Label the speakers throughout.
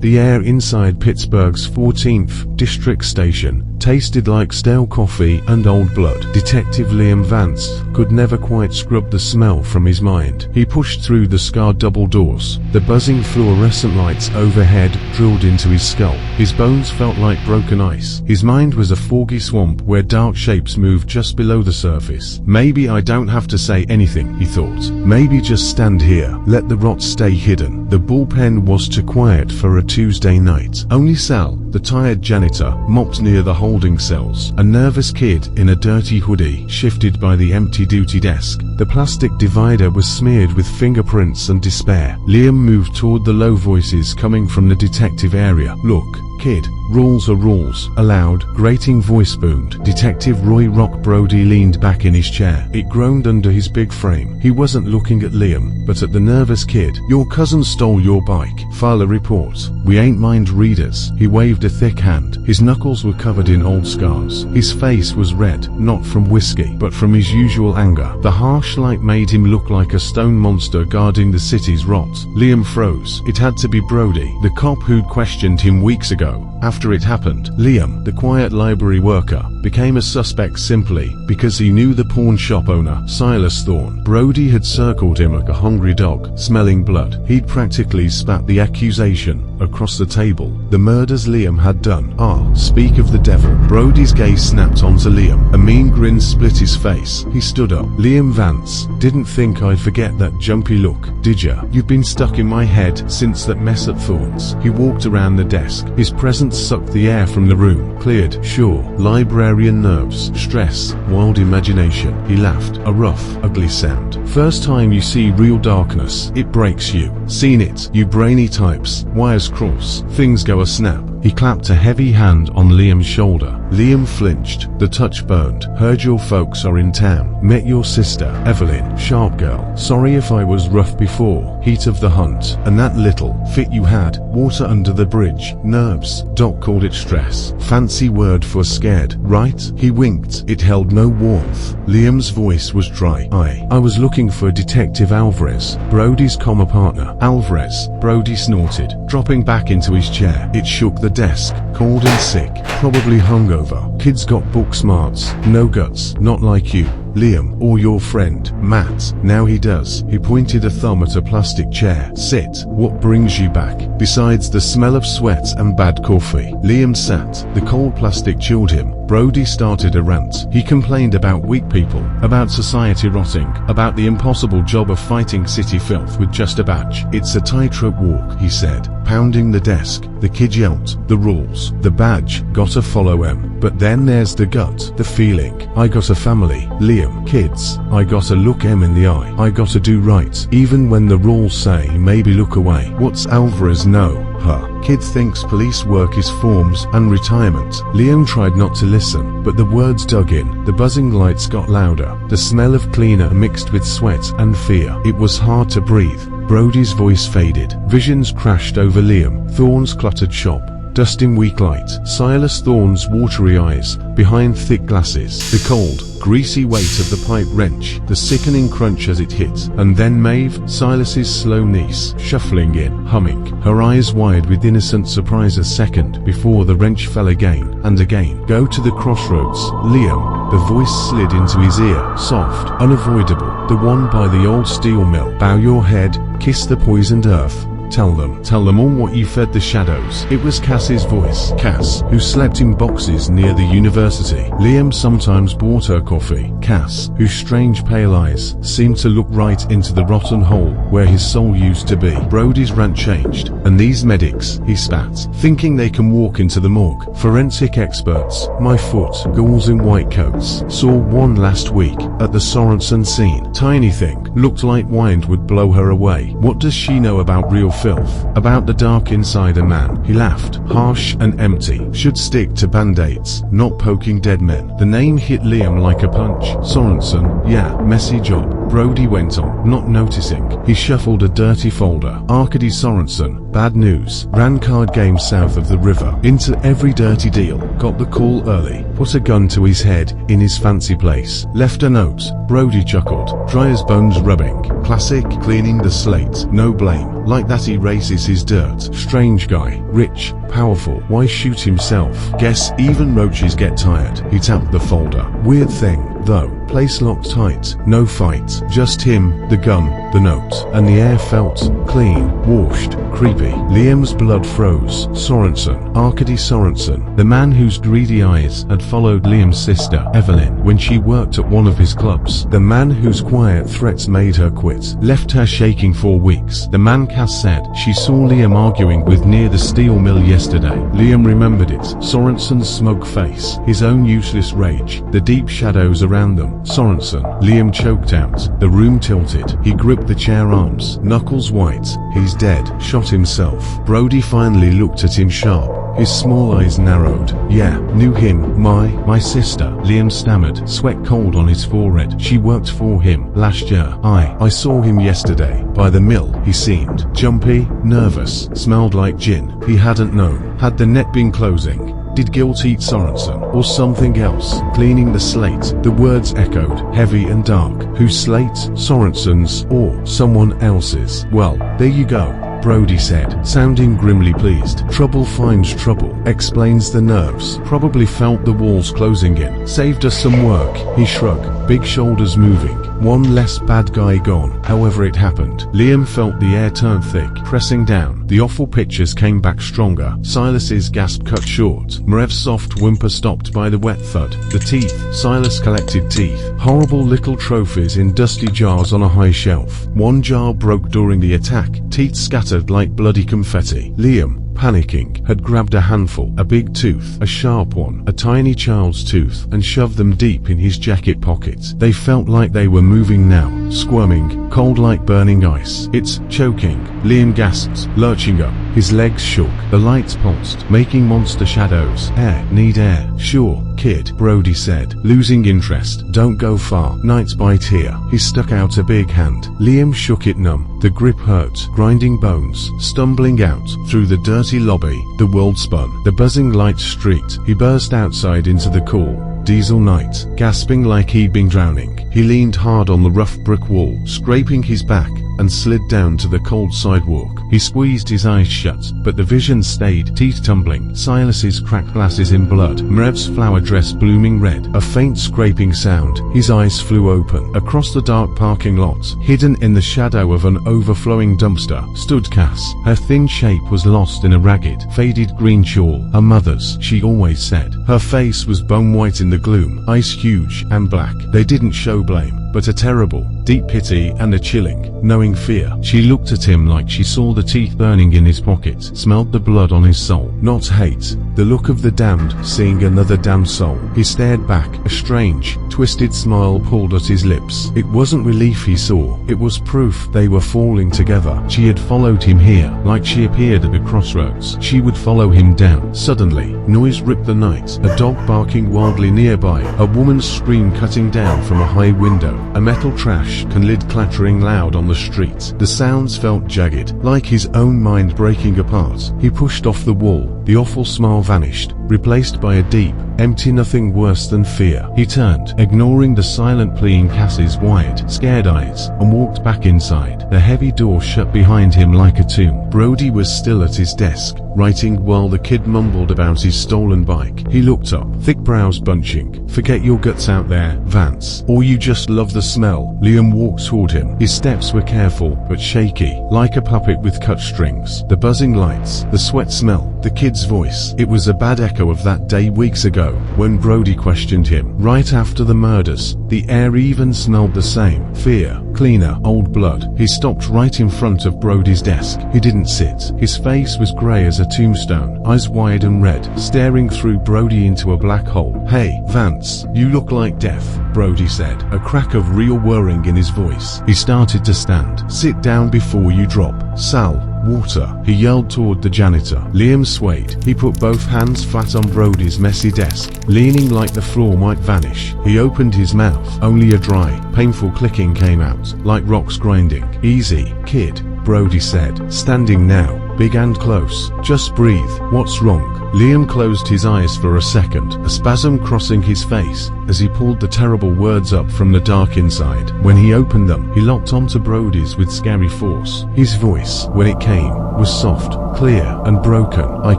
Speaker 1: The air inside Pittsburgh's 14th District Station tasted like stale coffee and old blood. Detective Liam Vance could never quite scrub the smell from his mind. He pushed through the scarred double doors. The buzzing fluorescent lights overhead drilled into his skull. His bones felt like broken ice. His mind was a foggy swamp where dark shapes moved just below the surface. Maybe I don't have to say anything, he thought. Maybe just stand here, let the rot stay hidden. The bullpen was too quiet for a Tuesday night. Only Sal, the tired janitor, mopped near the holding cells. A nervous kid in a dirty hoodie shifted by the empty duty desk. The plastic divider was smeared with fingerprints and despair. Liam moved toward the low voices coming from the detective area. Look, kid, rules are rules. A loud, grating voice boomed. Detective Roy Rock Brody leaned back in his chair. It groaned under his big frame. He wasn't looking at Liam, but at the nervous kid. Your cousin stole your bike. File a report. We ain't mind readers. He waved a thick hand. His knuckles were covered in old scars. His face was red, not from whiskey, but from his usual anger. The harsh light made him look like a stone monster guarding the city's rot. Liam froze. It had to be Brody, the cop who'd questioned him weeks ago. After it happened, Liam, the quiet library worker, became a suspect simply because he knew the pawn shop owner, Silas Thorne. Brody had circled him like a hungry dog, smelling blood. He'd practically spat the accusation across the table. The murders Liam had done. Ah, speak of the devil. Brody's gaze snapped onto Liam. A mean grin split his face. He stood up. Liam Vance, didn't think I'd forget that jumpy look, did ya? You've been stuck in my head since that mess at Thorne's. He walked around the desk. His presence sucked the air from the room. Cleared, sure. Librarian nerves, stress, wild imagination. He laughed. A rough, ugly sound. First time you see real darkness, it breaks you. Seen it, you brainy types. Wires cross. Things go a snap. He clapped a heavy hand on Liam's shoulder. Liam flinched. The touch burned. Heard your folks are in town. Met your sister, Evelyn. Sharp girl. Sorry if I was rough before. Heat of the hunt. And that little fit you had. Water under the bridge. Nerves. Doc called it stress. Fancy word for scared, right? He winked. It held no warmth. Liam's voice was dry. I was looking for Detective Alvarez, Brody's comma partner. Alvarez, Brody snorted, dropping back into his chair. It shook the desk. Cold and sick, probably hungover. Kid's got book smarts, no guts, not like you, Liam, or your friend, Matt. Now he does. He pointed a thumb at a plastic chair. Sit. What brings you back? Besides the smell of sweat and bad coffee. Liam sat. The cold plastic chilled him. Brody started a rant. He complained about weak people, about society rotting, about the impossible job of fighting city filth with just a badge. It's a tightrope walk, he said, pounding the desk. The kid yelped. The rules. The badge. Gotta follow 'em. But then there's the gut, the feeling. I got a family, Liam, kids. I gotta look 'em in the eye. I gotta do right, even when the rules say maybe look away. What's Alvarez know? Huh. Kid thinks police work is forms and retirement. Liam tried not to listen, but the words dug in. The buzzing lights got louder. The smell of cleaner mixed with sweat and fear. It was hard to breathe. Brody's voice faded. Visions crashed over Liam. Thorne's cluttered shop. Dust in weak light. Silas Thorne's watery eyes, behind thick glasses. The cold, greasy weight of the pipe wrench, the sickening crunch as it hit. And then Maeve, Silas's slow niece, shuffling in, humming, her eyes wide with innocent surprise a second before the wrench fell again and again. Go to the crossroads, Liam. The voice slid into his ear, soft, unavoidable, the one by the old steel mill. Bow your head, kiss the poisoned earth. Tell them all what you fed the shadows. It was Cass's voice. Cass, who slept in boxes near the university. Liam sometimes bought her coffee. Cass, whose strange pale eyes seemed to look right into the rotten hole where his soul used to be. Brody's rant changed. And these medics, he spat, thinking they can walk into the morgue. Forensic experts, my foot, ghouls in white coats. Saw one last week at the Sorensen scene. Tiny thing, looked like wind would blow her away. What does she know about real filth, about the dark inside a man? He laughed, harsh and empty. Should stick to band-aids, not poking dead men. The name hit Liam like a punch. Sorensen, yeah, messy job. Brody went on, not noticing. He shuffled a dirty folder. Arkady Sorensen, Bad news. Ran card game south of the river. Into every dirty deal. Got the call early. Put a gun to his head, in his fancy place. Left a note. Brody chuckled. Dry as bones rubbing. Classic, cleaning the slate. No blame. Like that erases his dirt. Strange guy. Rich. Powerful. Why shoot himself? Guess even roaches get tired. He tapped the folder. Weird thing, though. Place locked tight. No fight. Just him, the gun, the note. And the air felt clean, washed, creepy. Liam's blood froze. Sorensen. Arkady Sorensen. The man whose greedy eyes had followed Liam's sister, Evelyn, when she worked at one of his clubs. The man whose quiet threats made her quit. Left her shaking for weeks. The man Cass said she saw Liam arguing with near the steel mill yesterday. Liam remembered it. Sorensen's smug face. His own useless rage. The deep shadows around them. Sorensen. Liam choked out. The room tilted. He gripped the chair arms. Knuckles white. He's dead. Shot himself. Brody finally looked at him sharp. His small eyes narrowed. Yeah, knew him. My sister. Liam stammered. Sweat cold on his forehead. She worked for him last year. I saw him yesterday. By the mill. He seemed jumpy, nervous, smelled like gin. He hadn't known. Had the net been closing? Did guilt eat Sorensen, or something else? Cleaning the slate, the words echoed, heavy and dark. Whose slate? Sorensen's, or someone else's? Well, there you go, Brody said, sounding grimly pleased. Trouble finds trouble, explains the nerves. Probably felt the walls closing in. Saved us some work, he shrugged, big shoulders moving. One less bad guy gone. However it happened. Liam felt the air turn thick, pressing down. The awful pictures came back stronger. Silas's gasp cut short. Maev's soft whimper stopped by the wet thud. The teeth. Silas collected teeth. Horrible little trophies in dusty jars on a high shelf. One jar broke during the attack. Teeth scattered like bloody confetti. Liam, panicking, had grabbed a handful, a big tooth, a sharp one, a tiny child's tooth, and shoved them deep in his jacket pocket. They felt like they were moving now, squirming, cold like burning ice. It's choking, Liam gasped, lurching up. His legs shook, the lights pulsed, making monster shadows. Air, need air. Sure, kid, Brody said, losing interest. Don't go far, night's bite here. He stuck out a big hand. Liam shook it numb. The grip hurt, grinding bones. Stumbling out, through the dirty lobby, the world spun. The buzzing lights streaked. He burst outside into the cool, diesel night, gasping like he'd been drowning. He leaned hard on the rough brick wall, scraping his back, and slid down to the cold sidewalk. He squeezed his eyes shut, but the vision stayed, teeth tumbling, Silas's cracked glasses in blood, Maev's flower dress blooming red, a faint scraping sound. His eyes flew open. Across the dark parking lot, hidden in the shadow of an overflowing dumpster, stood Cass. Her thin shape was lost in a ragged, faded green shawl, her mother's, she always said. Her face was bone white in the gloom, eyes huge and black. They didn't show blame, but a terrible, deep pity and a chilling, knowing fear. She looked at him like she saw the teeth burning in his pocket, smelled the blood on his soul. Not hate, the look of the damned, seeing another damned soul. He stared back, a strange, twisted smile pulled at his lips. It wasn't relief he saw, it was proof they were falling together. She had followed him here, like she appeared at the crossroads. She would follow him down. Suddenly, noise ripped the night, a dog barking wildly nearby, a woman's scream cutting down from a high window, a metal trash can lid clattering loud on the street. The sounds felt jagged, like his own mind breaking apart. He pushed off the wall. The awful smile vanished, replaced by a deep, empty nothing worse than fear. He turned, ignoring the silent plea in Cass's wide, scared eyes, and walked back inside. The heavy door shut behind him like a tomb. Brody was still at his desk, writing while the kid mumbled about his stolen bike. He looked up, thick brows bunching. Forget your guts out there, Vance. Or you just love the smell. Liam walked toward him. His steps were careful, but shaky, like a puppet with cut strings. The buzzing lights, the sweat smell, the kid's voice. It was a bad echo of that day weeks ago, when Brody questioned him. Right after the murders, the air even smelled the same. Fear, cleaner, old blood. He stopped right in front of Brody's desk. He didn't sit. His face was grey as a tombstone, eyes wide and red, staring through Brody into a black hole. Hey, Vance, you look like death, Brody said, a crack of real worrying in his voice. He started to stand. Sit down before you drop. Sal, water, he yelled toward the janitor. Liam swayed. He put both hands flat on Brody's messy desk, leaning like the floor might vanish. He opened his mouth. Only a dry, painful clicking came out, like rocks grinding. Easy, kid, Brody said, standing now, big and close. Just breathe. What's wrong? Liam closed his eyes for a second, a spasm crossing his face, as he pulled the terrible words up from the dark inside. When he opened them, he locked onto Brody's with scary force. His voice, when it came, was soft, clear, and broken. I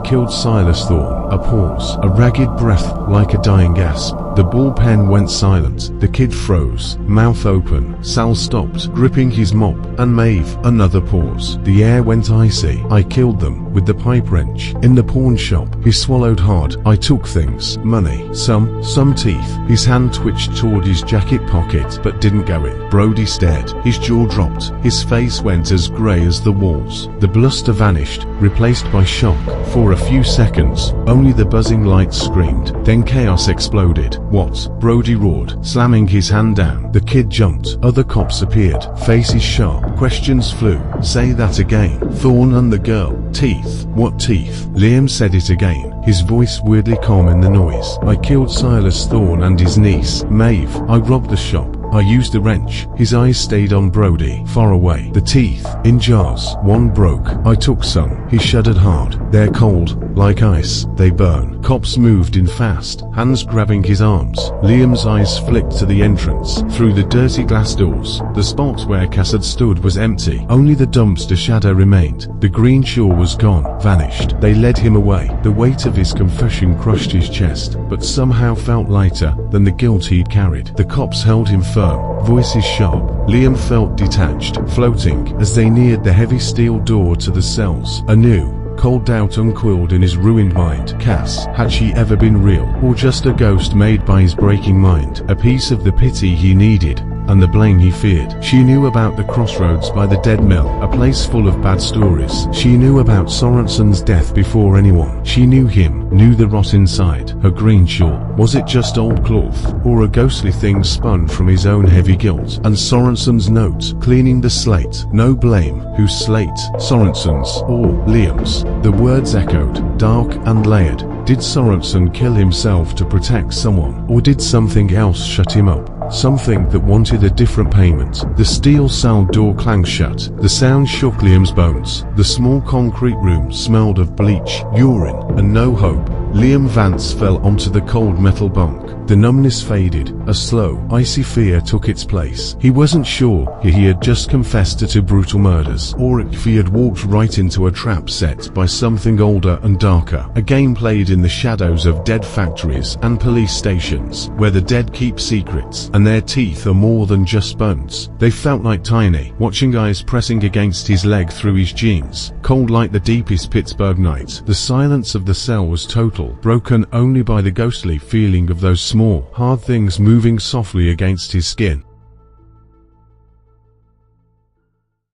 Speaker 1: killed Silas Thorne. A pause, a ragged breath, like a dying gasp. The bullpen went silent. The kid froze, mouth open. Sal stopped, gripping his mop, and Maeve. Another pause. The air went icy. I killed them, with the pipe wrench. In the pawn shop. He swallowed hard. I took things. Money. Some teeth. His hand twitched toward his jacket pocket, but didn't go in. Brody stared. His jaw dropped. His face went as grey as the walls. The bluster vanished, replaced by shock. For a few seconds, only the buzzing lights screamed. Then chaos exploded. What? Brody roared, slamming his hand down. The kid jumped. Other cops appeared, faces sharp. Questions flew. Say that again. Thorne and the girl. Teeth. What teeth? Liam said it again, his voice weirdly calm in the noise. I killed Silas Thorne and his niece, Maeve. I robbed the shop. I used a wrench. His eyes stayed on Brody, far away. The teeth, in jars. One broke. I took some. He shuddered hard. They're cold, like ice. They burn. Cops moved in fast, hands grabbing his arms. Liam's eyes flicked to the entrance. Through the dirty glass doors, the spot where Cass had stood was empty. Only the dumpster shadow remained. The green shore was gone, vanished. They led him away. The weight of his confession crushed his chest, but somehow felt lighter than the guilt he'd carried. The cops held him firm, voices sharp. Liam felt detached, floating, as they neared the heavy steel door to the cells. Anew, cold doubt uncoiled in his ruined mind. Cass, had she ever been real, or just a ghost made by his breaking mind? A piece of the pity he needed, and the blame he feared. She knew about the crossroads by the dead mill, a place full of bad stories. She knew about Sorensen's death before anyone. She knew him, knew the rot inside. Her green shawl, was it just old cloth, or a ghostly thing spun from his own heavy guilt? And Sorensen's note, cleaning the slate. No blame. Whose slate? Sorensen's, or Liam's? The words echoed, dark and layered. Did Sorensen kill himself to protect someone, or did something else shut him up? Something that wanted a different payment. The steel cell door clanged shut. The sound shook Liam's bones. The small concrete room smelled of bleach, urine, and no hope. Liam Vance fell onto the cold metal bunk. The numbness faded. A slow, icy fear took its place. He wasn't sure if he had just confessed to 2 brutal murders, or if he had walked right into a trap set by something older and darker. A game played in the shadows of dead factories and police stations, where the dead keep secrets, and their teeth are more than just bones. They felt like tiny, watching eyes pressing against his leg through his jeans. Cold like the deepest Pittsburgh night. The silence of the cell was total, broken only by the ghostly feeling of those small, hard things moving softly against his skin.